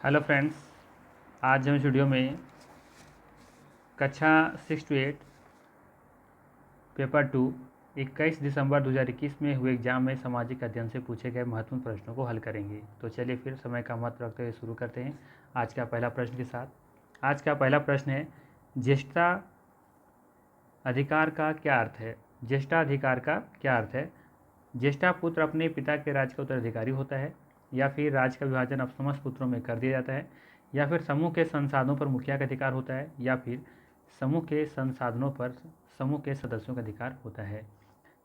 Hello friends, आज हम इस वीडियो में कक्षा 6 to 8 पेपर 2 21 दिसंबर 2021 में हुए एग्जाम में सामाजिक अध्ययन से पूछे गए महत्वपूर्ण प्रश्नों को हल करेंगे। तो चलिए फिर समय का महत्व रखते हुए शुरू करते हैं आज का पहला प्रश्न के साथ। आज का पहला प्रश्न है, ज्येष्ठता अधिकार का क्या अर्थ है? ज्येष्ठता अधिकार का क्या अर्थ है? ज्येष्ठा पुत्र अपने पिता के राज्य का उत्तराधिकारी होता है, या फिर राज्य का विभाजन अब समस्त पुत्रों में कर दिया जाता है, या फिर समूह के संसाधनों पर मुखिया का अधिकार होता है, या फिर समूह के संसाधनों पर समूह के सदस्यों का अधिकार होता है।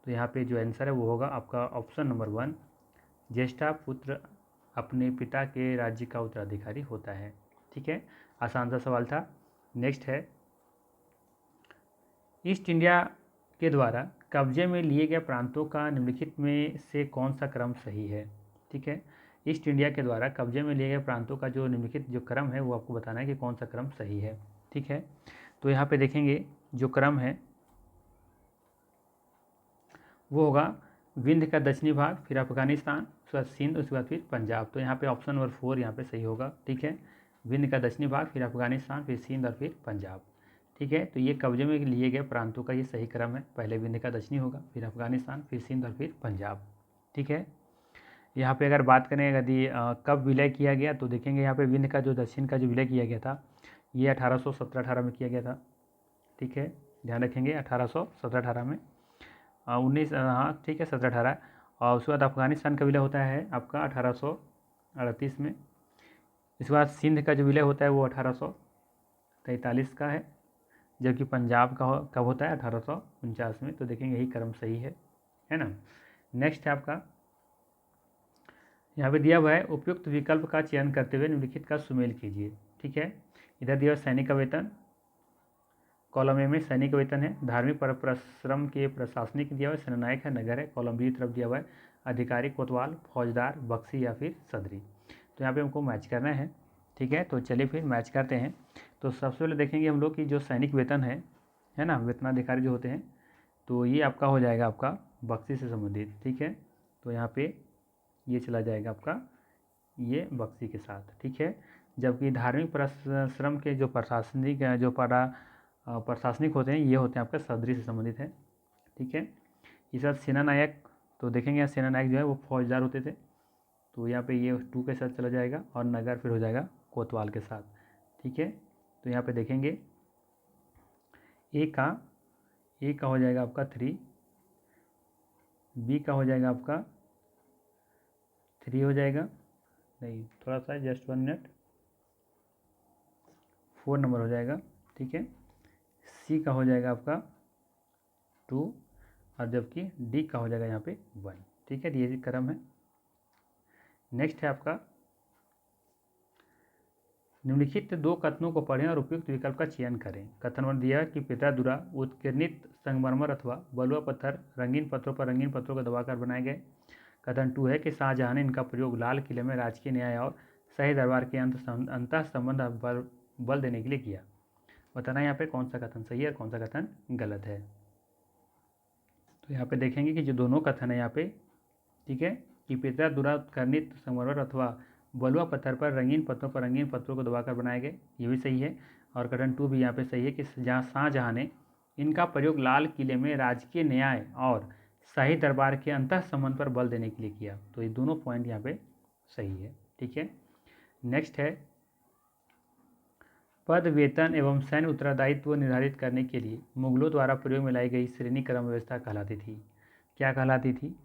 तो यहाँ पे जो आंसर है वो होगा आपका ऑप्शन नंबर 1, ज्येष्ठा पुत्र अपने पिता के राज्य का उत्तराधिकारी होता है। ठीक है, आसान सा सवाल था। नेक्स्ट है, ईस्ट इंडिया के द्वारा कब्जे में लिए गए प्रांतों का निम्नलिखित में से कौन सा क्रम सही है? ठीक है, ईस्ट इंडिया के द्वारा कब्जे में लिए गए प्रांतों का जो निम्नलिखित जो क्रम है वो आपको बताना है कि कौन सा क्रम सही है। ठीक है, तो यहाँ पे देखेंगे जो क्रम है वो होगा विंध्य का दक्षिणी भाग, फिर अफगानिस्तान, उसके बाद सिंध, उसके बाद फिर पंजाब। तो यहाँ पे ऑप्शन नंबर 4 यहाँ पे सही होगा। ठीक है, विंध्य का दक्षिणी भाग, फिर अफगानिस्तान, फिर सिंध और फिर पंजाब। ठीक है, तो ये कब्जे में लिए गए प्रांतों का ये सही क्रम है। पहले विंध्य का दक्षिणी होगा, फिर अफगानिस्तान, फिर सिंध और फिर पंजाब। ठीक है, यहाँ पे अगर बात करें यदि कब विलय किया गया, तो देखेंगे यहाँ पे विंध्य का जो दक्षिण का जो विलय किया गया था ये 1817-18 में किया गया था। ठीक है, ध्यान रखेंगे 1817-18 में 19 हाँ ठीक है 17-18। और उसके बाद अफगानिस्तान का विलय होता है आपका 1838 में। इसके बाद सिंध का जो विलय होता है वो 1843 का है, जबकि पंजाब का कब होता है 1849 में। तो देखेंगे यही क्रम सही है ना। नेक्स्ट है आपका, यहाँ पे दिया हुआ है उपयुक्त विकल्प का चयन करते हुए निम्नलिखित का सुमेल कीजिए। ठीक है, इधर दिया हुआ सैनिक का वेतन, कॉलम ए में सैनिक वेतन है, धार्मिक परिश्रम के प्रशासनिक दिया हुआ है, सेनानायक है, नगर है। कॉलम बी तरफ दिया हुआ है अधिकारी, कोतवाल, फौजदार, बख्शी या फिर सदरी। तो यहाँ पे हमको मैच करना है। ठीक है, तो चलिए फिर मैच करते हैं। तो सबसे पहले देखेंगे हम लोग कि जो सैनिक वेतन है ना, वेतनाधिकारी जो होते हैं, तो ये आपका हो जाएगा आपका बख्शी से संबंधित। ठीक है, तो यहाँ पे ये चला जाएगा आपका ये बख्शी के साथ। ठीक है, जबकि धार्मिक परिश्रम के जो प्रशासनिक जो प्रशासनिक होते हैं ये होते हैं आपका सदरी से संबंधित है। ठीक है, इस साथ सेना नायक, तो देखेंगे यहाँ सेना नायक जो है वो फौजदार होते थे, तो यहाँ पे ये 2 के साथ चला जाएगा, और नगर फिर हो जाएगा कोतवाल के साथ। ठीक है, तो यहाँ पे देखेंगे ए का हो जाएगा आपका 3, बी का हो जाएगा आपका 3 हो जाएगा, नहीं थोड़ा सा जस्ट 1 मिनट, 4 नंबर हो जाएगा। ठीक है, सी का हो जाएगा आपका 2, और जबकि डी का हो जाएगा यहाँ पे 1। ठीक है, ये क्रम है। नेक्स्ट है आपका, निम्नलिखित 2 कथनों को पढ़ें और उपयुक्त विकल्प का चयन करें। कथन 1 दिया कि पितरादुरा उत्कीर्णित संगमरमर अथवा बलुआ पत्थर रंगीन पत्रों पर रंगीन पत्रों को दबाकर बनाए गए। कथन 2 है कि शाहजहां ने इनका प्रयोग लाल किले में राजकीय न्याय और शाही दरबार के अंतः संबंध बल देने के लिए किया। बताना यहाँ पे कौन सा कथन सही है और कौन सा कथन गलत है। तो यहाँ पे देखेंगे कि जो दोनों कथन है यहाँ पे, ठीक है, कि पितरादुरा उत्कीर्णित संगमरमर अथवा बलुआ पत्थर पर रंगीन पत्रों पर रंगीन पत्रों को दबाकर बनाए गए, ये भी सही है। और कथन 2 भी यहाँ पे सही है कि शाहजहां ने इनका प्रयोग लाल किले में राजकीय न्याय और शाही दरबार के अंतः संबंध पर बल देने के लिए किया। तो ये दोनों पॉइंट यहाँ पे सही है। ठीक है, नेक्स्ट है, पद, वेतन एवं सैन्य उत्तरदायित्व निर्धारित करने के लिए मुगलों द्वारा प्रयोग में लाई गई श्रेणी क्रम व्यवस्था कहलाती थी। क्या कहलाती थी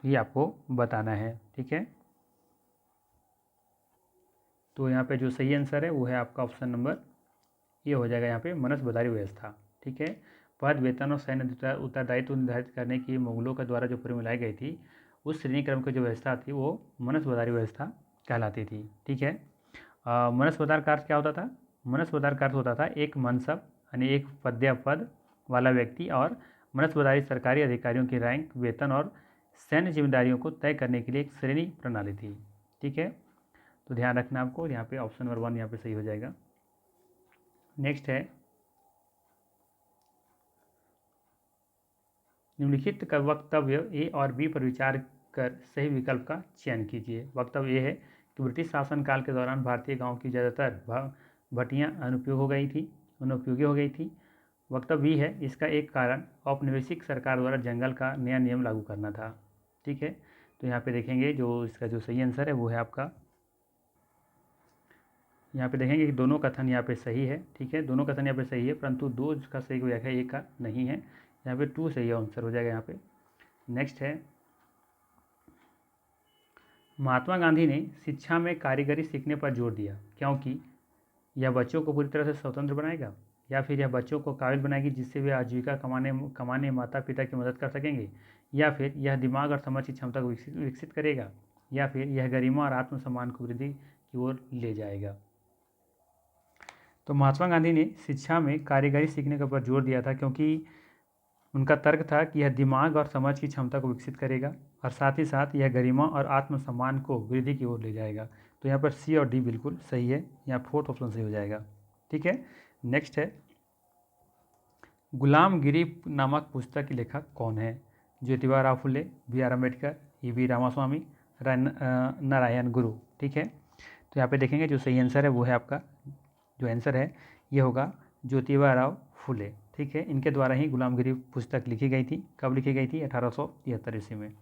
ये आपको बताना है। ठीक है, तो यहाँ पे जो सही आंसर है वो है आपका ऑप्शन नंबर ये हो जाएगा यहाँ पे मनसबदारी व्यवस्था। ठीक है, पद, वेतन और सैन्य उत्तरदायित्व निर्धारित करने की मुगलों के द्वारा जो प्रयोग में लाई गई थी उस श्रेणी क्रम की जो व्यवस्था थी वो मनसबदारी व्यवस्था कहलाती थी। ठीक है, मनसबदार का अर्थ क्या होता था? मनसबदार का अर्थ होता था एक मनसब यानी एक पद वाला व्यक्ति और मनसबदारी सरकारी अधिकारियों की रैंक, वेतन और सैन्य जिम्मेदारियों को तय करने के लिए एक श्रेणी प्रणाली थी। ठीक है, तो ध्यान रखना आपको, यहाँ पे ऑप्शन नंबर 1 यहाँ पे सही हो जाएगा। नेक्स्ट है, निम्नलिखित का वक्तव्य ए और बी पर विचार कर सही विकल्प का चयन कीजिए। वक्तव्य ए है कि ब्रिटिश शासनकाल के दौरान भारतीय गाँव की ज़्यादातर भट्टियाँ अनुपयोगी हो गई थी। वक्तव्य है इसका एक कारण औपनिवेशिक सरकार द्वारा जंगल का नया नियम लागू करना था। ठीक है, तो यहाँ पे देखेंगे जो इसका जो सही आंसर है वो है आपका, यहाँ पे देखेंगे कि दोनों कथन यहाँ पे सही है। ठीक है, दोनों कथन यहाँ पे सही है, परंतु दो का सही हो जाएगा, एक का नहीं है। यहाँ पे 2 सही आंसर हो जाएगा यहाँ पे। नेक्स्ट है, महात्मा गांधी ने शिक्षा में कारीगरी सीखने पर जोर दिया क्योंकि यह बच्चों को पूरी तरह से स्वतंत्र बनाएगा, या फिर यह बच्चों को काबिल बनाएगी जिससे वे आजीविका कमाने माता पिता की मदद कर सकेंगे, या फिर यह दिमाग और समझ की क्षमता को विकसित करेगा, या फिर यह गरिमा और आत्मसम्मान को वृद्धि की ओर ले जाएगा। तो महात्मा गांधी ने शिक्षा में कारीगरी सीखने के ऊपर जोर दिया था क्योंकि उनका तर्क था कि यह दिमाग और समझ की क्षमता को विकसित करेगा और साथ ही साथ यह गरिमा और आत्मसम्मान को वृद्धि की ओर ले जाएगा। तो यहाँ पर सी और डी बिल्कुल सही है, यहाँ 4th ऑप्शन सही हो जाएगा। ठीक है, नेक्स्ट है, गुलामगिरी नामक पुस्तक के लेखक कौन है? ज्योतिबा राव फुले, बी.आर. अम्बेडकर, ई.वी. रामास्वामी, नारायण गुरु। ठीक है, तो यहाँ पे देखेंगे जो सही आंसर है वो है आपका, जो आंसर है ये होगा ज्योतिबा राव फुले। ठीक है, इनके द्वारा ही गुलामगिरी पुस्तक लिखी गई थी। कब लिखी गई थी? 1873 ईस्वी में।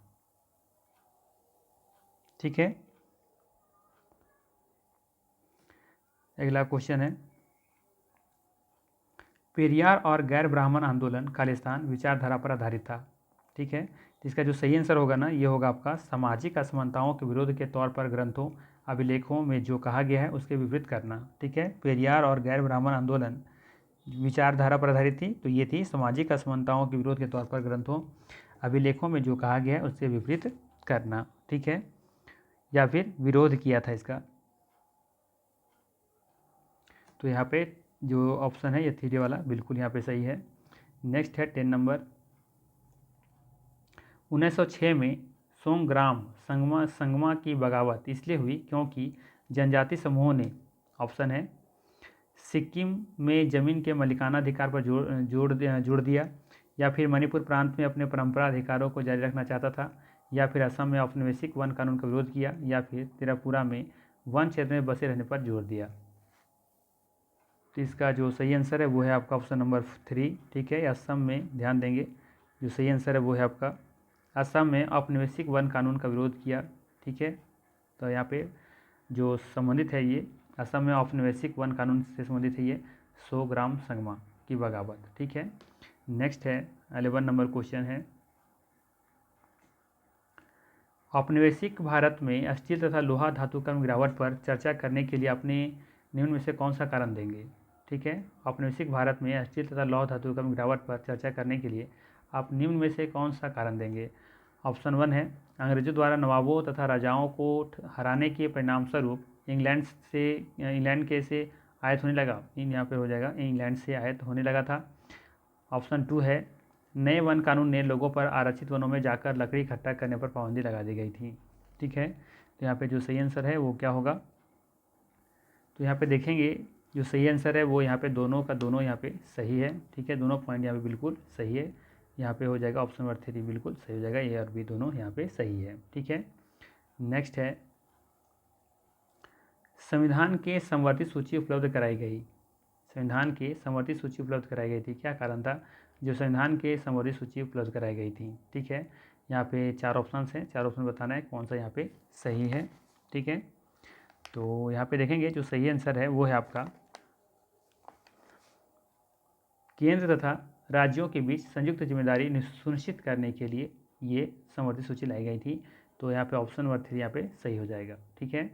ठीक है, अगला क्वेश्चन है, पेरियार और गैर ब्राह्मण आंदोलन खालिस्तान विचारधारा पर आधारित था। ठीक है, तो इसका जो सही आंसर होगा ना ये होगा आपका, सामाजिक असमानताओं के विरोध के तौर पर ग्रंथों अभिलेखों में जो कहा गया है उसके विपरीत करना। ठीक है, पेरियार और गैर ब्राह्मण आंदोलन विचारधारा पर आधारित थी, तो ये थी सामाजिक असमानताओं के विरोध के तौर पर ग्रंथों अभिलेखों में जो कहा गया है उससे विपरीत करना। ठीक है, या फिर विरोध किया था इसका। तो यहाँ पे जो ऑप्शन है ये 3 वाला बिल्कुल यहाँ पे सही है। नेक्स्ट है 10 नंबर, 1906 में सोंगग्राम संगमा की बगावत इसलिए हुई क्योंकि जनजाति समूहों ने, ऑप्शन है, सिक्किम में ज़मीन के मालिकाना अधिकार पर जोड़ दिया, या फिर मणिपुर प्रांत में अपने परंपरा अधिकारों को जारी रखना चाहता था, या फिर असम में औपनिवेशिक वन कानून का विरोध किया, या फिर त्रिपुरा में वन क्षेत्र में बसे रहने पर जोर दिया। तो इसका जो सही आंसर है वो है आपका ऑप्शन नंबर 3। ठीक है, असम में ध्यान देंगे, जो सही आंसर है वो है आपका, असम में औपनिवेशिक वन कानून का विरोध किया। ठीक है, तो यहाँ पे जो संबंधित है ये असम में औपनिवेशिक वन कानून से संबंधित है ये सोंगग्राम संगमा की बगावत। ठीक है, नेक्स्ट है 11 नंबर क्वेश्चन है, औपनिवेशिक भारत में स्टील तथा लोहा धातु का गिरावट पर चर्चा करने के लिए अपने निम्न में से कौन सा कारण देंगे? ठीक है, औपनिवेशिक भारत में स्टील तथा लोहा धातु का गिरावट पर चर्चा करने के लिए आप निम्न में से कौन सा कारण देंगे? ऑप्शन 1 है, अंग्रेजों द्वारा नवाबों तथा राजाओं को हराने के परिणाम स्वरूप इंग्लैंड के से आयत होने लगा। यहाँ पे हो जाएगा, इंग्लैंड से आयत होने लगा था। ऑप्शन 2 है, नए वन कानून ने लोगों पर आरक्षित वनों में जाकर लकड़ी इकट्ठा करने पर पाबंदी लगा दी गई थी। ठीक है, तो यहाँ पे जो सही आंसर है वो क्या होगा? तो यहाँ पे देखेंगे जो सही आंसर है वो यहाँ पे दोनों का दोनों यहाँ पे सही है। ठीक है, दोनों पॉइंट यहाँ पे बिल्कुल सही है। यहाँ पे हो जाएगा ऑप्शन नंबर 3 बिल्कुल सही हो जाएगा, ए और बी दोनों यहाँ पे सही है। ठीक है, नेक्स्ट है, संविधान के संवर्धित सूची उपलब्ध कराई गई। संविधान के संवर्धित सूची उपलब्ध कराई गई थी, क्या कारण था जो संविधान के संवर्धित सूची उपलब्ध कराई गई थी? ठीक है, यहाँ पे 4 ऑप्शन हैं, 4 ऑप्शन बताना है कौन सा यहाँ पे सही है। ठीक है, तो यहाँ पे देखेंगे जो सही आंसर है वो है आपका, केंद्र तथा राज्यों के बीच संयुक्त जिम्मेदारी सुनिश्चित करने के लिए ये संवर्धित सूची लाई गई थी। तो यहाँ पे ऑप्शन नंबर 3 यहाँ पे सही हो जाएगा। ठीक है,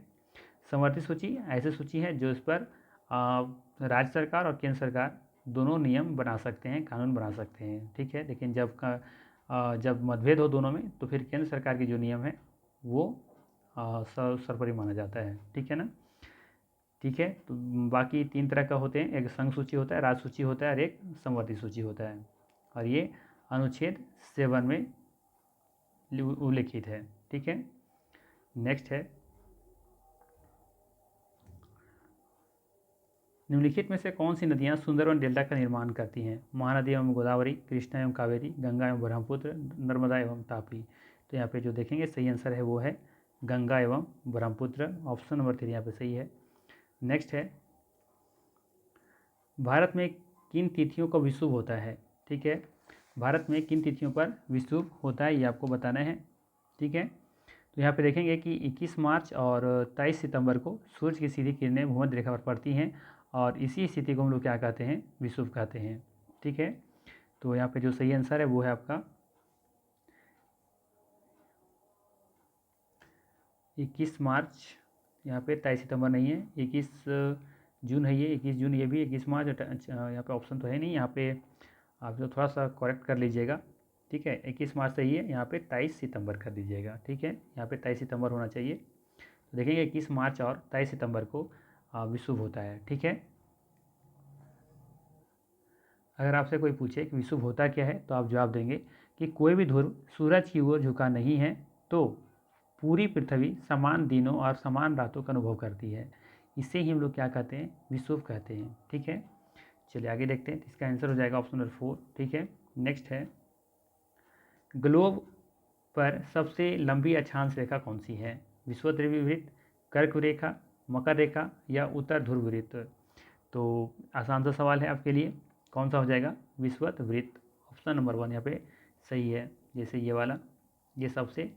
संवर्धित सूची ऐसी सूची है जो इस पर राज्य सरकार और केंद्र सरकार दोनों नियम बना सकते हैं, कानून बना सकते हैं। ठीक है, लेकिन जब मतभेद हो दोनों में तो फिर केंद्र सरकार के जो नियम है वो सर्वोपरि माना जाता है। ठीक है ना? ठीक है, तो बाकी 3 तरह का होते हैं, एक संघ सूची होता है, राज्य सूची होता है और एक संवर्धित सूची होता है, और ये अनुच्छेद 7 में उल्लिखित है। ठीक है, नेक्स्ट है, निम्नलिखित में से कौन सी नदियाँ सुंदरवन डेल्टा का निर्माण करती हैं? महानदी एवं गोदावरी, कृष्णा एवं कावेरी, गंगा एवं ब्रह्मपुत्र, नर्मदा एवं तापी। तो यहाँ पे जो देखेंगे सही आंसर है वो है गंगा एवं ब्रह्मपुत्र। ऑप्शन नंबर 3 यहाँ पे सही है। नेक्स्ट है, भारत में किन तिथियों का विषुव होता है? ठीक है, भारत में किन तिथियों पर विषुव होता है ये आपको बताना है। ठीक है, तो यहाँ पे देखेंगे कि 21 मार्च और 23 सितंबर को सूरज की सीधी किरणें भूमध्य रेखा पर पड़ती हैं और इसी स्थिति को हम लोग क्या कहते हैं? विषुव कहते हैं। ठीक है, तो यहाँ पे जो सही आंसर है वो है आपका 21 मार्च, यहाँ पे 23 सितंबर नहीं है, 21 जून है ये, 21 जून ये भी, 21 मार्च यहाँ पे ऑप्शन तो है नहीं, यहाँ पे आप जो थोड़ा सा करेक्ट कर लीजिएगा। ठीक है, 21 मार्च सही है, यहाँ पे 23 सितंबर कर दीजिएगा। ठीक है, यहाँ पे 23 सितंबर होना चाहिए। तो देखेंगे 21 मार्च और 23 सितंबर को विषुव होता है। ठीक है, अगर आपसे कोई पूछे कि विषुव होता क्या है तो आप जवाब देंगे कि कोई भी ध्रुव सूरज की ओर झुका नहीं है तो पूरी पृथ्वी समान दिनों और समान रातों का अनुभव करती है। इसे ही हम लोग क्या कहते हैं? विषुव कहते हैं। ठीक है, चलिए आगे देखते हैं। इसका आंसर हो जाएगा ऑप्शन नंबर 4। ठीक है, नेक्स्ट है, ग्लोब पर सबसे लंबी अक्षांश रेखा कौन सी है? विषुवद्रव्य वृत्त, कर्क रेखा, मकर रेखा या उत्तर ध्रुव वृत्त? तो आसान सा सवाल है आपके लिए, कौन सा हो जाएगा? विषुवत वृत्त। ऑप्शन नंबर 1 यहाँ पे सही है। जैसे ये वाला, ये सबसे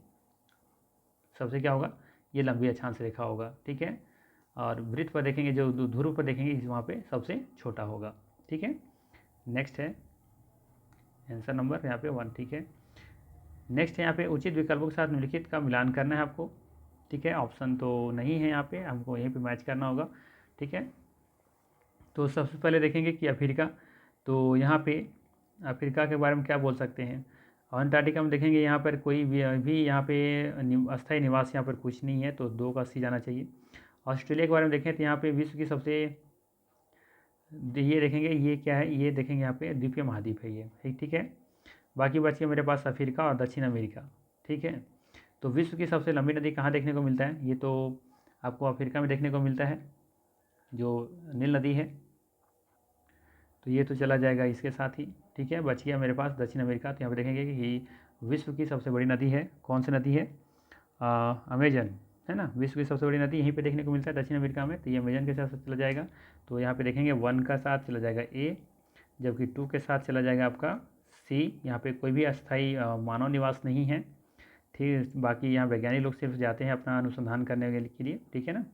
क्या होगा? ये लंबी अक्षांश रेखा होगा। ठीक है, और वृत्त पर देखेंगे, जो ध्रुव पर देखेंगे वहाँ पे सबसे छोटा होगा। ठीक है, नेक्स्ट है आंसर नंबर यहाँ पे 1। ठीक है, नेक्स्ट है यहाँ पे उचित विकल्पों के साथ निम्नलिखित का मिलान करना है आपको। ठीक है, ऑप्शन तो नहीं है यहाँ पे, हमको यहीं पे मैच करना होगा। ठीक है, तो सबसे पहले देखेंगे कि अफ्रीका, तो यहाँ पे अफ्रीका के बारे में क्या बोल सकते हैं? अंटार्कटिका में देखेंगे यहाँ पर कोई भी यहाँ पे अस्थायी निवास यहाँ पर कुछ नहीं है, तो 2 का सी जाना चाहिए। ऑस्ट्रेलिया के बारे में देखें तो यहाँ पे विश्व की सबसे, ये देखेंगे ये क्या है, ये देखेंगे यहाँ पे द्वीपीय महाद्वीप है ये। ठीक है, बाकी बच गया मेरे पास अफ्रीका और दक्षिण अमेरिका। ठीक है, तो विश्व की सबसे लंबी नदी कहाँ देखने को मिलता है? ये तो आपको अफ्रीका में देखने को मिलता है, जो नील नदी है। तो ये तो चला जाएगा इसके साथ ही। ठीक है, बच गया मेरे पास दक्षिण अमेरिका। तो यहाँ पे देखेंगे कि विश्व की सबसे बड़ी नदी है, कौन सी नदी है? अमेजन, है ना। विश्व की सबसे बड़ी नदी यहीं पे देखने को मिलता है दक्षिण अमेरिका में, तो ये अमेजन के साथ चला जाएगा। तो यहाँ पे देखेंगे 1 का साथ चला जाएगा ए, जबकि 2 के साथ चला जाएगा आपका सी। यहाँ पे कोई भी अस्थायी मानव निवास नहीं है। ठीक, बाकी यहाँ वैज्ञानिक लोग सिर्फ जाते हैं अपना अनुसंधान करने के लिए। ठीक है ना,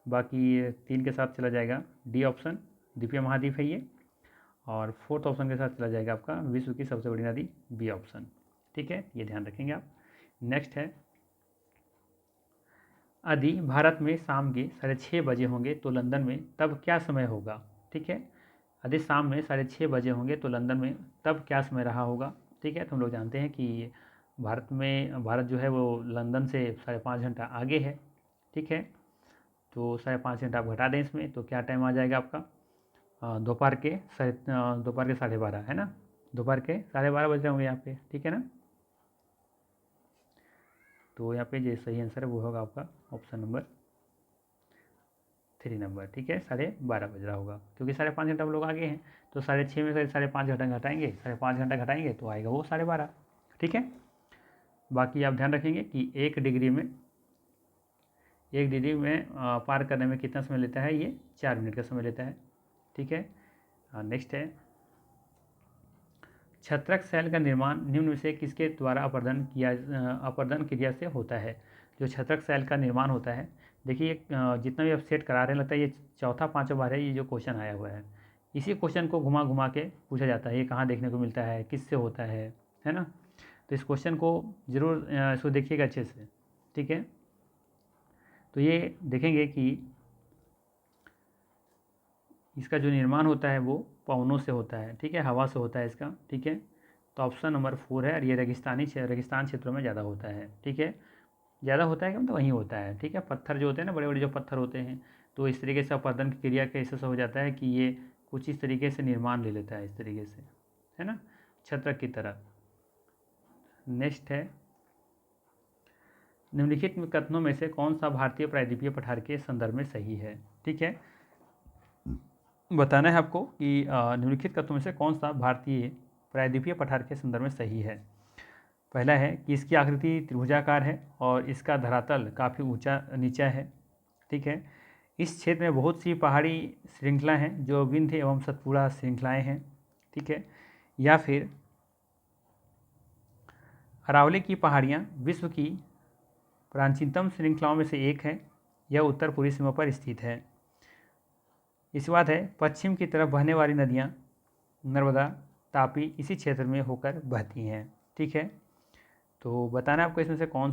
बाकी 3 के साथ चला जाएगा डी ऑप्शन, द्वीपीय महाद्वीप है ये। और 4th ऑप्शन के साथ चला जाएगा आपका विश्व की सबसे बड़ी नदी, बी ऑप्शन। ठीक है, ये ध्यान रखेंगे आप। नेक्स्ट है, यदि भारत में शाम के 6:30 बजे होंगे तो लंदन में तब क्या समय होगा? ठीक है, यदि शाम में 6:30 बजे होंगे तो लंदन में तब क्या समय रहा होगा? ठीक है, तो हम लोग जानते हैं कि भारत जो है वो लंदन से 5.5 घंटा आगे है। ठीक है, तो 5.5 घंटा आप घटा दें इसमें, तो क्या टाइम आ जाएगा आपका? दोपहर के 12:30 है ना, दोपहर के 12:30 बज रहे होंगे यहाँ पे। ठीक है ना, तो यहाँ पे जो सही आंसर है वो होगा आपका ऑप्शन नंबर 3 नंबर। ठीक है, 12:30 बज रहा होगा, क्योंकि 5.5 घंटा हम लोग आगे हैं, तो 6:30 में से 5.5 घंटा घटाएंगे, 5.5 घंटा घटाएंगे तो आएगा वो 12:30। ठीक है, बाकी आप ध्यान रखेंगे कि 1 डिग्री में पार करने में कितना समय लेता है? ये 4 मिनट का समय लेता है। ठीक है, नेक्स्ट है, छत्रक सेल का निर्माण निम्न में से किसके द्वारा अपर्दन क्रिया से होता है? जो छत्रक सेल का निर्माण होता है, देखिए जितना भी आप सेट करा रहे हैं, लगता है ये 4था-5वां बार है ये जो क्वेश्चन आया हुआ है। इसी क्वेश्चन को घुमा घुमा के पूछा जाता है, ये कहाँ देखने को मिलता है, किससे होता है ना। तो इस क्वेश्चन को जरूर इसको देखिएगा अच्छे से। ठीक है, तो ये देखेंगे कि इसका जो निर्माण होता है वो पवनों से होता है। ठीक है, हवा से होता है इसका। ठीक है, तो ऑप्शन नंबर 4 है, और ये रेगिस्तान क्षेत्रों में ज़्यादा होता है। ठीक है, ज़्यादा होता है कि मतलब वहीं होता है। ठीक है, पत्थर जो होते हैं ना, बड़े बड़े जो पत्थर होते हैं, तो इस तरीके से अपर्दन की क्रिया कैसे हो जाता है कि ये कुछ इस तरीके से निर्माण ले लेता है, इस तरीके से, है ना, छत्रक की तरह। नेक्स्ट है, निम्नलिखित कथनों में से कौन सा भारतीय प्रायद्वीपीय पठार के संदर्भ में सही है? ठीक है, बताना है आपको कि निम्नलिखित कथनों में से कौन सा भारतीय प्रायद्वीपीय पठार के संदर्भ में सही है। पहला है कि इसकी आकृति त्रिभुजाकार है और इसका धरातल काफ़ी ऊंचा नीचा है। ठीक है। इस क्षेत्र में बहुत सी पहाड़ी श्रृंखला हैं जो विंध्य एवं सतपुड़ा श्रृंखलाएं हैं। ठीक है। या फिर अरावली की पहाड़ियाँ विश्व की प्राचीनतम श्रृंखलाओं में से एक है। यह उत्तर पूर्वी सीमा पर स्थित है। इसके बाद है पश्चिम की तरफ बहने वाली नदियाँ नर्मदा, तापी इसी क्षेत्र में होकर बहती हैं। ठीक है। तो बताना आपको इसमें से कौन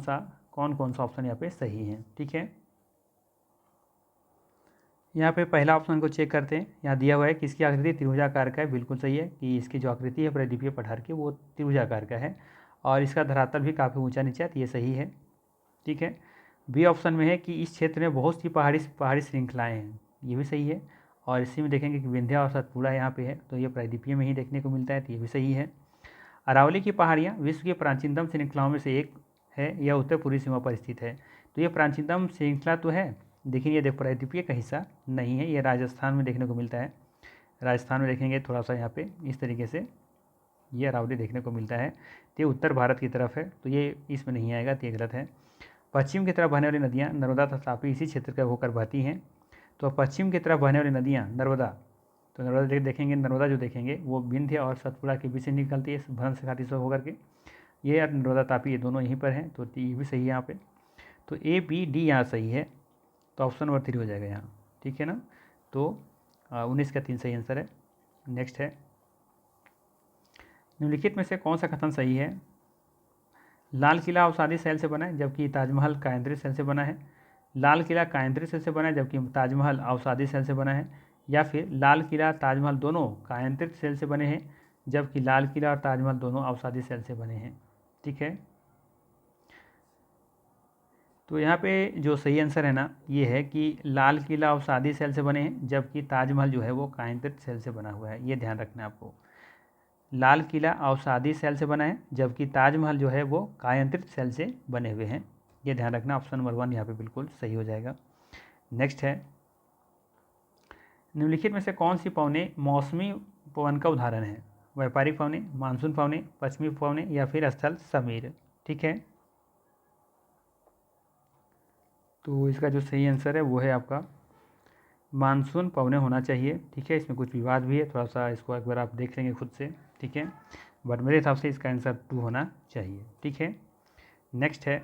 कौन सा ऑप्शन यहाँ पे सही है। ठीक है। यहाँ पे पहला ऑप्शन को चेक करते हैं। यहाँ दिया हुआ है कि इसकी आकृति त्रिभुजाकार का है। बिल्कुल सही है कि इसकी जो आकृति है प्रदीपीय पठार की वो त्रिभुजाकार का है और इसका धरातल भी काफ़ी ऊंचा नीचा है, तो ये सही है। ठीक है। बी ऑप्शन में है कि इस क्षेत्र में बहुत सी पहाड़ी श्रृंखलाएँ हैं, ये भी सही है। और इसी में देखेंगे कि विंध्या और सतपुड़ा यहाँ पे है, तो ये प्रायद्वीपीय में ही देखने को मिलता है, तो ये भी सही है। अरावली की पहाड़ियाँ विश्व की प्राचीनतम श्रृंखलाओं में से एक है। यह उत्तर पूर्वी सीमा पर स्थित है। तो ये प्राचीनतम श्रृंखला तो है, लेकिन ये देख प्रायद्वीपीय का हिस्सा नहीं है। ये राजस्थान में देखने को मिलता है। राजस्थान में देखेंगे थोड़ा सा यहाँ पे इस तरीके से ये अरावली देखने को मिलता है। तो ये उत्तर भारत की तरफ है, तो ये इसमें नहीं आएगा, तो ये गलत है। पश्चिम की तरफ बहने वाली नदियाँ नर्मदा तथा तापी इसी क्षेत्र का होकर बहती हैं। तो पश्चिम की तरफ बहने वाली नदियाँ नर्मदा, तो नर्मदा देखेंगे, नर्मदा जो देखेंगे वो विंध्य और सतपुड़ा के बीच से निकलती है भ्रंश घाटी से होकर के। ये नर्मदा तापी ये दोनों यहीं पर हैं, तो ये भी सही है यहाँ पे। तो ए बी डी यहाँ सही है, तो ऑप्शन नंबर 3 हो जाएगा यहाँ। ठीक है ना। तो 19 का 3 सही आंसर है। नेक्स्ट है निम्नलिखित में से कौन सा कथन सही है। लाल किला अवसादी शैल से बना है जबकि ताजमहल कायंद्री शैल से बना है। लाल किला कायंद्री शैल से बना है जबकि ताजमहल अवसादी शैल से बना है। या फिर लाल किला ताजमहल दोनों कायंत्रित शैल से बने हैं जबकि लाल किला और ताजमहल दोनों अवसादी शैल से बने हैं। ठीक है। तो यहाँ पे जो सही आंसर है ना ये है कि लाल किला अवसादी शैल से बने हैं जबकि ताजमहल जो है वो कायंत्रित शैल से बना हुआ है। ये ध्यान रखना है आपको। लाल किला अवसादी शैल से बना है जबकि ताजमहल जो है वो कायंत्रित शैल से बने हुए हैं। ये ध्यान रखना। ऑप्शन नंबर 1 यहाँ पे बिल्कुल सही हो जाएगा। नेक्स्ट है निम्नलिखित में से कौन सी पवने मौसमी पवन का उदाहरण है। व्यापारिक पवने, मानसून पवने, पश्चिमी पवने या फिर स्थल समीर। ठीक है। तो इसका जो सही आंसर है वो है आपका मानसून पवने होना चाहिए। ठीक है। इसमें कुछ विवाद भी है, थोड़ा सा इसको एक बार आप देख लेंगे खुद से। ठीक है। बट मेरे हिसाब से इसका आंसर 2 होना चाहिए। ठीक है। नेक्स्ट है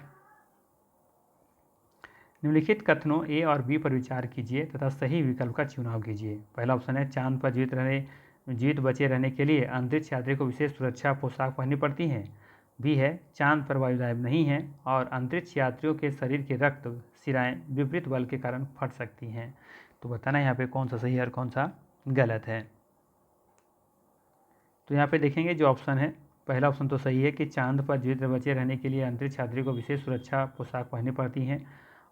निम्नलिखित कथनों ए और बी पर विचार कीजिए तथा सही विकल्प का चुनाव कीजिए। पहला ऑप्शन है चांद पर जीवित बचे रहने के लिए अंतरिक्ष यात्री को विशेष सुरक्षा पोशाक पहननी पड़ती हैं। बी है चांद पर वायुदाब नहीं है और अंतरिक्ष यात्रियों के शरीर के रक्त सिराएं विपरीत बल के कारण फट सकती हैं। तो बताना यहाँ पे कौन सा सही है और कौन सा गलत है। तो यहाँ पे देखेंगे जो ऑप्शन है पहला ऑप्शन तो सही है कि चांद पर जीवित बचे रहने के लिए अंतरिक्ष यात्री को विशेष सुरक्षा पोशाक पहननी पड़ती हैं।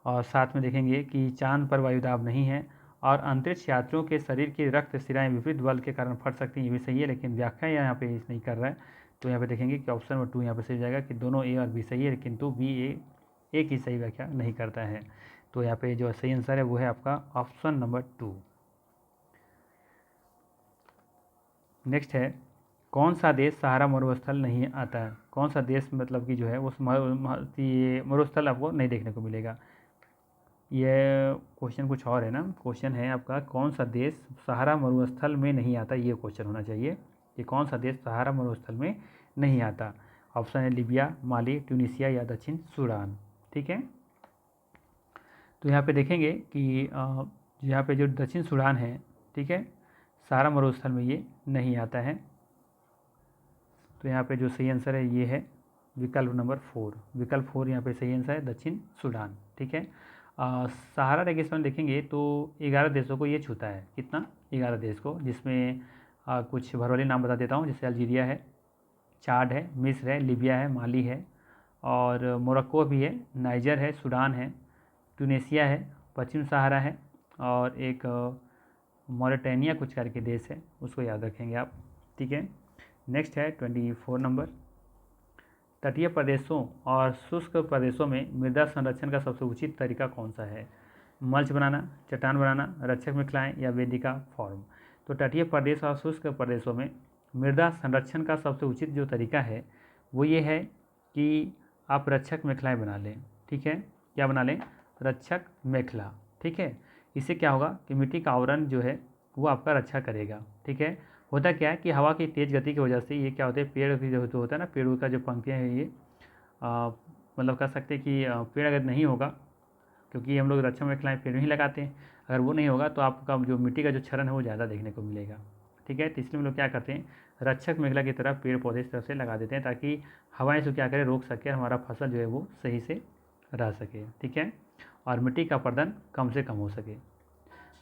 और साथ में देखेंगे कि चांद पर वायुदाब नहीं है और अंतरिक्ष यात्रियों के शरीर की रक्त सिराएं विपरीत बल के कारण फट सकती हैं। ये भी सही है, लेकिन व्याख्या यहाँ पे इस नहीं कर रहा है। तो यहाँ पे देखेंगे कि ऑप्शन नंबर 2 यहाँ पे सही हो जाएगा कि दोनों ए और बी सही है, किंतु बी एक ही सही व्याख्या नहीं करता है। तो यहाँ पे जो सही आंसर है वो है आपका ऑप्शन नंबर 2। नेक्स्ट है कौन सा देश सहारा मरुस्थल नहीं आता है। कौन सा देश मतलब कि जो है उस मरुस्थल आपको नहीं देखने को मिलेगा। ये क्वेश्चन कुछ और है ना। क्वेश्चन है आपका कौन सा देश सहारा मरुस्थल में नहीं आता, ये क्वेश्चन होना चाहिए कि कौन सा देश सहारा मरुस्थल में नहीं आता। ऑप्शन है लीबिया, माली, ट्यूनीशिया या दक्षिण सूडान। ठीक है। तो यहाँ पे देखेंगे कि यहाँ पे जो दक्षिण सूडान है, ठीक है, सहारा मरुस्थल में ये नहीं आता है। तो यहाँ पे जो सही आंसर है ये है विकल्प नंबर 4। विकल्प 4 यहाँ पे सही आंसर है दक्षिण सूडान। ठीक है। सहारा रेगिस्तान देखेंगे तो 11 देशों को ये छूता है। कितना? 11 देश को, जिसमें कुछ भरवाली नाम बता देता हूँ। जैसे अल्जीरिया है, चाड है, मिस्र है, लीबिया है, माली है और मोरक्को भी है, नाइजर है, सूडान है, ट्यूनीशिया है, पश्चिम सहारा है और एक मॉरिटानिया कुछ करके देश है, उसको याद रखेंगे आप। ठीक है। नेक्स्ट है 24 नंबर। तटीय प्रदेशों और शुष्क प्रदेशों में मृदा संरक्षण का सबसे उचित तरीका कौन सा है। मल्च बनाना, चट्टान बनाना, रक्षक मिथिलाएँ या वेदिका फॉर्म। तो तटीय प्रदेश और शुष्क प्रदेशों में मृदा संरक्षण का सबसे उचित जो तरीका है वो ये है कि आप रक्षक मेखलाएँ बना लें, ठीक है। क्या बना लें? रक्षक मेखला, ठीक है। इससे क्या होगा कि मिट्टी का आवरण जो है वो आपका रक्षा करेगा, ठीक है। होता क्या है कि हवा की तेज़ गति की वजह से ये क्या होता है, पेड़ की जो होता है ना, पेड़ों का जो पंक्तियाँ हैं ये मतलब कह सकते हैं कि पेड़ अगर नहीं होगा, क्योंकि हम लोग रक्षा मेखलाएँ पेड़ में ही लगाते हैं, अगर वो नहीं होगा तो आपका जो मिट्टी का जो क्षरण है वो ज़्यादा देखने को मिलेगा, ठीक है। तो इसलिए हम लोग क्या करते हैं, रक्षक मेखला की तरफ पेड़ पौधे इस तरफ से लगा देते हैं ताकि हवाएं से क्या करें, रोक सके, हमारा फसल जो है वो सही से रह सके, ठीक है, और मिट्टी का अपरदन कम से कम हो सके।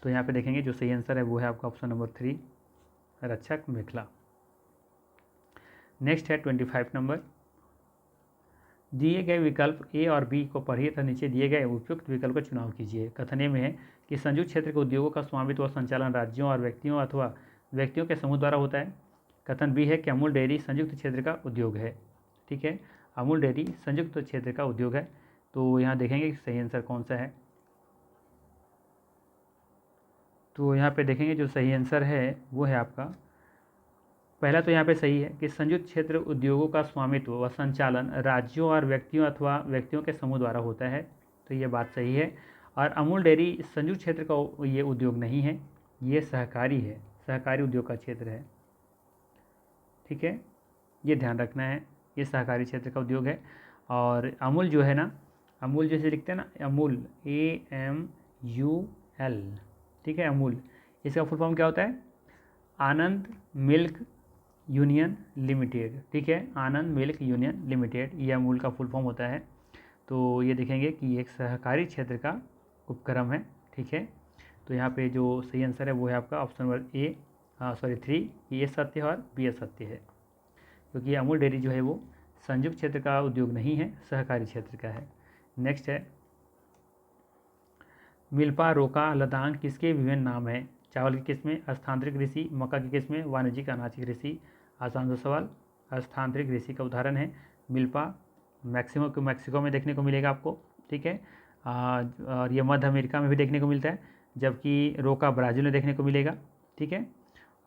तो यहाँ पे देखेंगे जो सही आंसर है वो है आपका ऑप्शन नंबर 3, रक्षक मेखला। नेक्स्ट है 25 नंबर। दिए गए विकल्प ए और बी को पढ़िए तथा नीचे दिए गए उपयुक्त विकल्प का चुनाव कीजिए। कथन ए में है कि संयुक्त क्षेत्र के उद्योगों का स्वामित्व और संचालन राज्यों और व्यक्तियों अथवा व्यक्तियों के समूह द्वारा होता है। कथन बी है कि अमूल डेयरी संयुक्त क्षेत्र का उद्योग है, ठीक है। अमूल डेयरी संयुक्त क्षेत्र का उद्योग है। तो यहाँ देखेंगे कि सही आंसर कौन सा है। तो यहाँ पे देखेंगे जो सही आंसर है वो है आपका पहला। तो यहाँ पे सही है कि संयुक्त क्षेत्र उद्योगों का स्वामित्व व संचालन राज्यों और व्यक्तियों अथवा व्यक्तियों के समूह द्वारा होता है, तो ये बात सही है। और अमूल डेयरी संयुक्त क्षेत्र का ये उद्योग नहीं है, ये सहकारी है, सहकारी उद्योग का क्षेत्र है, ठीक है, ये ध्यान रखना है, ये सहकारी क्षेत्र का उद्योग है। और अमूल जो है ना, अमूल जैसे लिखते हैं ना, अमूल AMUL, ठीक है, अमूल, इसका फुल फॉर्म क्या होता है? आनंद मिल्क यूनियन लिमिटेड, ठीक है, आनंद मिल्क यूनियन लिमिटेड, ये अमूल का फुल फॉर्म होता है। तो ये देखेंगे कि ये एक सहकारी क्षेत्र का उपक्रम है, ठीक है। तो यहाँ पे जो सही आंसर है वो है आपका ऑप्शन नंबर ए, 3, ये सत्य है और बी असत्य है, क्योंकि अमूल डेयरी जो है वो संयुक्त क्षेत्र का उद्योग नहीं है, सहकारी क्षेत्र का है। नेक्स्ट है मिल्पा, रोका, लदांग किसके विभिन्न नाम हैं? चावल की किस्में, स्थानांतरित कृषि, मक्का की किस्में, वाणिज्यिक अनाज की कृषि। आसान सा सवाल, स्थानांतरित कृषि का उदाहरण है मिल्पा, मैक्सिको में देखने को मिलेगा आपको, ठीक है। और ये मध्य अमेरिका में भी देखने को मिलता है, जबकि रोका ब्राज़ील में देखने को मिलेगा, ठीक है।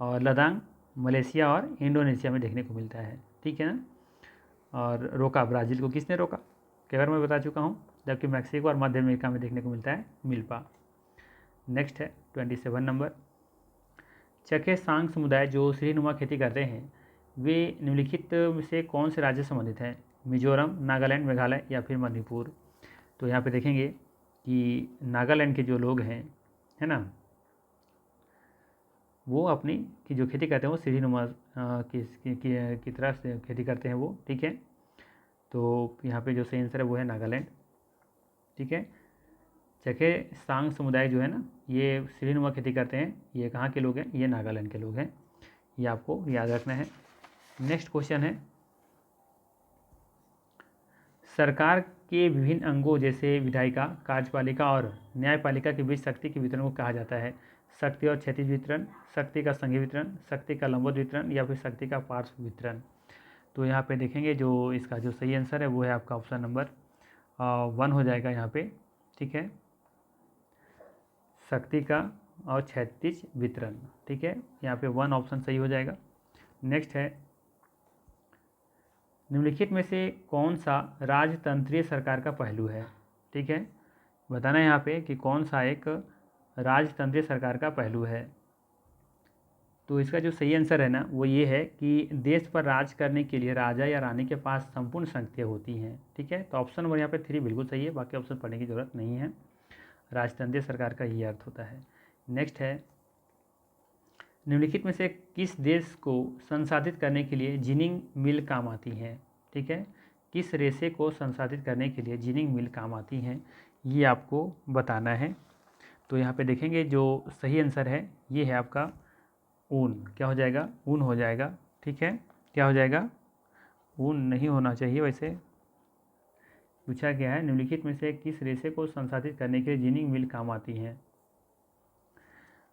और लदांग मलेशिया और इंडोनेशिया में देखने को मिलता है, ठीक है ना। और रोका ब्राज़ील को किसने रोका, कई बार मैं बता चुका हूँ, जबकि मैक्सिको और मध्य अमेरिका में देखने को मिलता है मिल्पा। नेक्स्ट है 27 नंबर। चके सांग समुदाय जो सीढ़ीनुमा खेती करते हैं वे निम्नलिखित से कौन से राज्य संबंधित हैं? मिजोरम, नागालैंड, मेघालय या फिर मणिपुर। तो यहाँ पे देखेंगे कि नागालैंड के जो लोग हैं, है ना, वो अपनी की जो खेती करते हैं वो सीढ़ीनुमा की तरह से खेती करते हैं वो, ठीक है। तो यहाँ पे जो सही आंसर है वो है नागालैंड, ठीक है। चके सांग समुदाय जो है ना, ये सीढ़ीनुमा खेती करते हैं, ये कहाँ के लोग हैं? ये नागालैंड के लोग हैं, ये आपको याद रखना है। नेक्स्ट क्वेश्चन है सरकार के विभिन्न अंगों जैसे विधायिका, कार्यपालिका और न्यायपालिका के बीच शक्ति के वितरण को कहा जाता है? शक्ति और क्षैतिज वितरण, शक्ति का संघीय वितरण, शक्ति का लंबवत वितरण या फिर शक्ति का पार्श्व वितरण। तो यहाँ पे देखेंगे जो इसका जो सही आंसर है वो है आपका ऑप्शन नंबर 1 हो जाएगा यहाँ पे, ठीक है, शक्ति का और क्षैतिज वितरण, ठीक है, यहाँ पे 1 ऑप्शन सही हो जाएगा। नेक्स्ट है निम्नलिखित में से कौन सा राजतंत्रीय सरकार का पहलू है? ठीक है, बताना है यहाँ पे कि कौन सा एक राजतंत्रीय सरकार का पहलू है। तो इसका जो सही आंसर है ना वो ये है कि देश पर राज करने के लिए राजा या रानी के पास संपूर्ण शक्तियाँ होती हैं, ठीक है। तो ऑप्शन नंबर यहाँ पे 3 बिल्कुल सही है, बाकी ऑप्शन पढ़ने की ज़रूरत नहीं है, राजतंत्रीय सरकार का ये अर्थ होता है। नेक्स्ट है निम्नलिखित में से किस देश को संसाधित करने के लिए जिनिंग मिल काम आती हैं? ठीक है, किस रेशे को संसाधित करने के लिए जिनिंग मिल काम आती हैं, ये आपको बताना है। तो यहाँ पे देखेंगे जो सही आंसर है ये है आपका ऊन। क्या हो जाएगा? ऊन हो जाएगा, ठीक है। क्या हो जाएगा? ऊन नहीं होना चाहिए, वैसे पूछा गया है निम्नलिखित में से किस रेशे को संसाधित करने के लिए जिनिंग मिल काम आती हैं।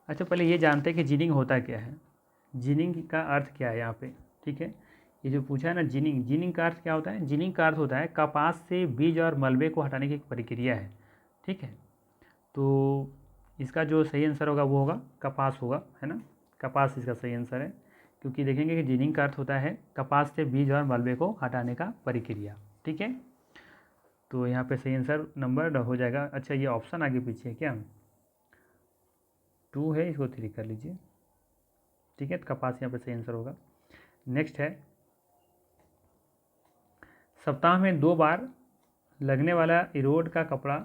अच्छा, पहले ये जानते हैं कि जिनिंग होता क्या है, जिनिंग का अर्थ क्या है यहाँ पे, ठीक है। ये जो पूछा है ना जिनिंग, जिनिंग का अर्थ क्या होता है? जिनिंग का अर्थ होता है कपास से बीज और मलबे को हटाने की एक प्रक्रिया है, ठीक है। तो इसका जो सही आंसर होगा वो होगा कपास होगा, है ना, कपास इसका सही आंसर है, क्योंकि देखेंगे कि जिनिंग का अर्थ होता है कपास से बीज और मलबे को हटाने का प्रक्रिया, ठीक है, तो यहाँ पे सही आंसर नंबर हो जाएगा। अच्छा, ये ऑप्शन आगे पीछे है क्या? 2 है, इसको 3 कर लीजिए। ठीक है, तो कपास यहाँ पे सही आंसर होगा। नेक्स्ट है, सप्ताह में 2 बार लगने वाला इरोड का कपड़ा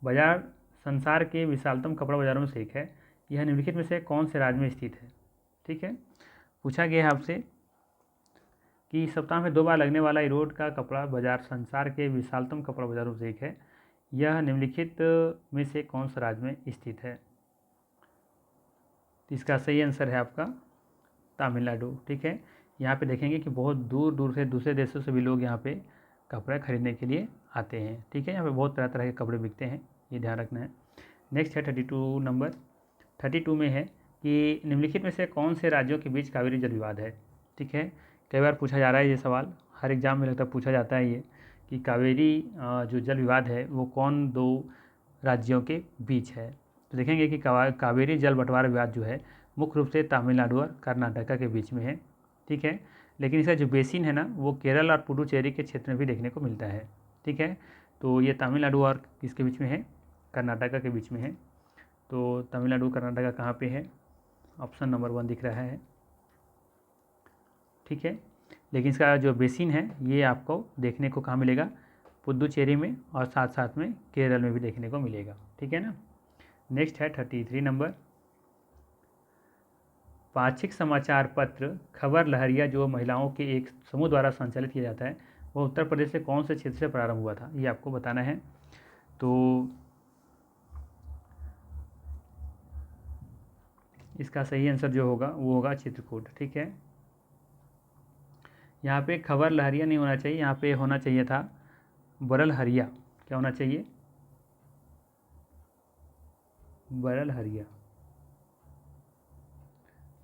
बाजार संसार के विशालतम कपड़ा बाजारों में से एक है। यह निम्नलिखित में से कौन से राज्य में स्थित है? ठीक है, पूछा गया है आपसे कि सप्ताह में 2 बार लगने वाला इरोड का कपड़ा बाजार संसार के विशालतम कपड़ा बाजारों में से एक है। यह निम्नलिखित में से कौन सा राज्य में स्थित है? तो इसका सही आंसर है आपका तमिलनाडु। ठीक है, यहाँ पे देखेंगे कि बहुत दूर दूर से दूसरे देशों से भी लोग यहाँ पे कपड़े खरीदने के लिए आते हैं। ठीक है, यहाँ पे बहुत तरह तरह के कपड़े बिकते हैं, ये ध्यान रखना है। नेक्स्ट है 32 नंबर। 32 में है कि निम्नलिखित में से कौन से राज्यों के बीच कावेरी जल विवाद है? ठीक है, कई बार पूछा जा रहा है ये सवाल, हर एग्जाम में लगता है पूछा जाता है ये, कि कावेरी जो जल विवाद है वो कौन 2 राज्यों के बीच है? तो देखेंगे कि कावेरी जल बंटवारा विवाद जो है मुख्य रूप से तमिलनाडु और कर्नाटका के बीच में है। ठीक है, लेकिन इसका जो बेसिन है ना वो केरल और पुडुचेरी के क्षेत्र में भी देखने को मिलता है। ठीक है, तो ये तमिलनाडु और किसके बीच में है? कर्नाटका के बीच में है। तो तमिलनाडु कर्नाटका कहाँ पे है? ऑप्शन नंबर 1 दिख रहा है। ठीक है, लेकिन इसका जो बेसिन है ये आपको देखने को कहाँ मिलेगा? पुडुचेरी में, और साथ साथ में केरल में भी देखने को मिलेगा। ठीक है ना। नेक्स्ट है 33 नंबर। पाक्षिक समाचार पत्र खबर लहरिया जो महिलाओं के एक समूह द्वारा संचालित किया जाता है वह उत्तर प्रदेश से कौन से क्षेत्र से प्रारंभ हुआ था? ये आपको बताना है। तो इसका सही आंसर जो होगा वो होगा चित्रकूट। ठीक है, यहाँ पे खबर लहरिया नहीं होना चाहिए, यहाँ पे होना चाहिए था बरल हरिया। क्या होना चाहिए? बरल हरिया।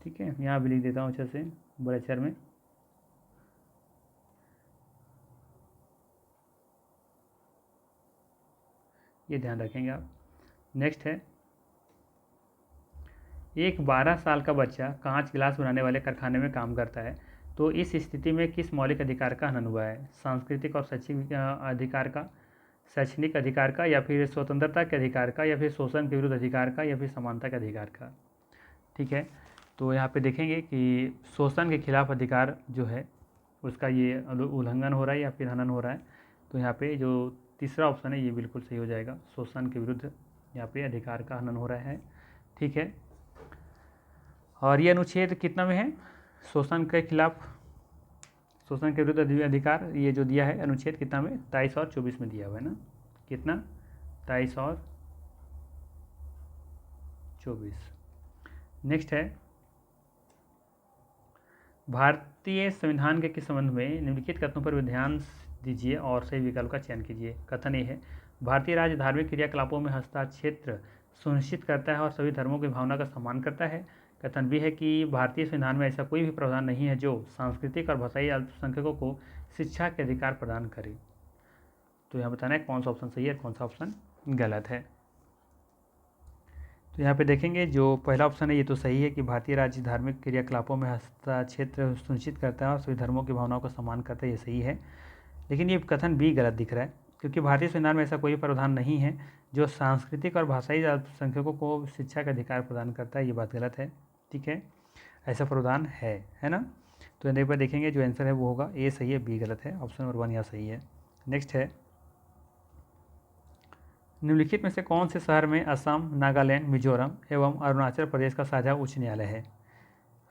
ठीक है, यहाँ भी लिख देता हूँ अच्छे से बड़े अक्षर में। ये ध्यान रखेंगे आप। नेक्स्ट है, एक 12 साल का बच्चा कांच गिलास बनाने वाले कारखाने में काम करता है, तो इस स्थिति में किस मौलिक अधिकार का हनन हुआ है? सांस्कृतिक और शैक्षिक अधिकार का, शैक्षणिक अधिकार का, या फिर स्वतंत्रता के अधिकार का, या फिर शोषण के विरुद्ध अधिकार का, या फिर समानता के अधिकार का? ठीक है, तो यहाँ पे देखेंगे कि शोषण के खिलाफ अधिकार जो है उसका ये उल्लंघन हो रहा है या फिर हनन हो रहा है। तो यहाँ पे जो तीसरा ऑप्शन है ये बिल्कुल सही हो जाएगा, शोषण के विरुद्ध यहाँ पे अधिकार का हनन हो रहा है। ठीक है, और ये अनुच्छेद कितना में है? शोषण के खिलाफ, शोषण के विरुद्ध अधिकार, ये जो दिया है अनुच्छेद कितना में? 23 और 24 में दिया हुआ है ना। कितना? 23 और 24। नेक्स्ट है, भारतीय संविधान के संबंध में निम्नलिखित कथनों पर ध्यान दीजिए और सही विकल्प का चयन कीजिए। कथन ए है, भारतीय राज्य धार्मिक क्रियाकलापों में हस्ताक्षेत्र सुनिश्चित करता है और सभी धर्मों की भावना का सम्मान करता है। कथन बी है कि भारतीय संविधान में ऐसा कोई भी प्रावधान नहीं है जो सांस्कृतिक और भाषाई अल्पसंख्यकों को शिक्षा के अधिकार प्रदान करे। तो यहाँ बताना है कौन सा ऑप्शन सही है और कौन सा ऑप्शन गलत है। तो यहाँ पे देखेंगे जो पहला ऑप्शन है ये तो सही है कि भारतीय राज्य धार्मिक क्रियाकलापों में हस्तक्षेप सुनिश्चित करता है और सभी धर्मों की भावनाओं को सम्मान करता है, ये सही है। लेकिन ये कथन भी गलत दिख रहा है, क्योंकि भारतीय संविधान में ऐसा कोई प्रावधान नहीं है जो सांस्कृतिक और भाषाई अल्पसंख्यकों को शिक्षा का अधिकार प्रदान करता है, ये बात गलत है। ठीक है, ऐसा प्रावधान है ना। तो यहाँ पर देखेंगे जो आंसर है वो होगा ए सही है, बी गलत है, ऑप्शन नंबर 1 यहाँ सही है। नेक्स्ट है, निम्नलिखित में से कौन से शहर में असम, नागालैंड, मिजोरम एवं अरुणाचल प्रदेश का साझा उच्च न्यायालय है?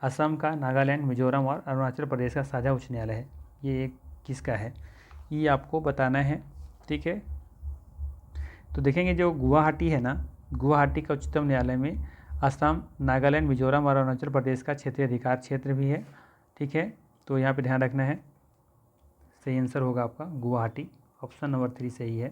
असम का, नागालैंड, मिजोरम और अरुणाचल प्रदेश का साझा उच्च न्यायालय है, ये किसका है ये आपको बताना है। ठीक है, तो देखेंगे जो गुवाहाटी है ना, गुवाहाटी का उच्चतम न्यायालय में असम, नागालैंड, मिजोरम और अरुणाचल प्रदेश का क्षेत्रीय अधिकार क्षेत्र भी है। ठीक है, तो यहाँ पे ध्यान रखना है, सही आंसर होगा आपका गुवाहाटी, ऑप्शन नंबर 3 सही है।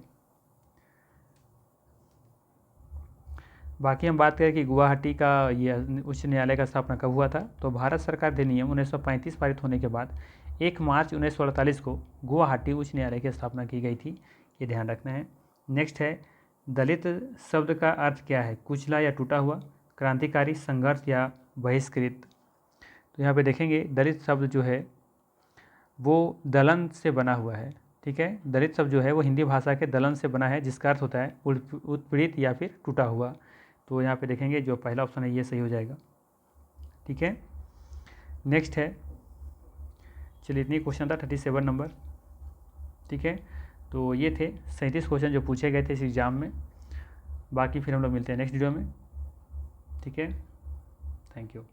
बाकी हम बात करें कि गुवाहाटी का ये उच्च न्यायालय का स्थापना कब हुआ था, तो भारत सरकार अधिनियम 1935 पारित होने के बाद 1 मार्च 1948 को गुवाहाटी उच्च न्यायालय की स्थापना की गई थी, ये ध्यान रखना है। नेक्स्ट है, दलित शब्द का अर्थ क्या है? कुचला या टूटा हुआ, क्रांतिकारी, संघर्ष या बहिष्कृत? तो यहाँ पे देखेंगे दलित शब्द जो है वो दलन से बना हुआ है। ठीक है। दलित शब्द जो है वो हिंदी भाषा के दलन से बना है, जिसका अर्थ होता है उत्पीड़ित या फिर टूटा हुआ। तो यहाँ पे देखेंगे जो पहला ऑप्शन है ये सही हो जाएगा। ठीक है। नेक्स्ट है, चलिए इतनी क्वेश्चन था 37 नंबर। ठीक है, तो ये थे 37 क्वेश्चन जो पूछे गए थे इस एग्ज़ाम में। बाकी फिर हम लोग मिलते हैं नेक्स्ट वीडियो में। ठीक है, थैंक यू।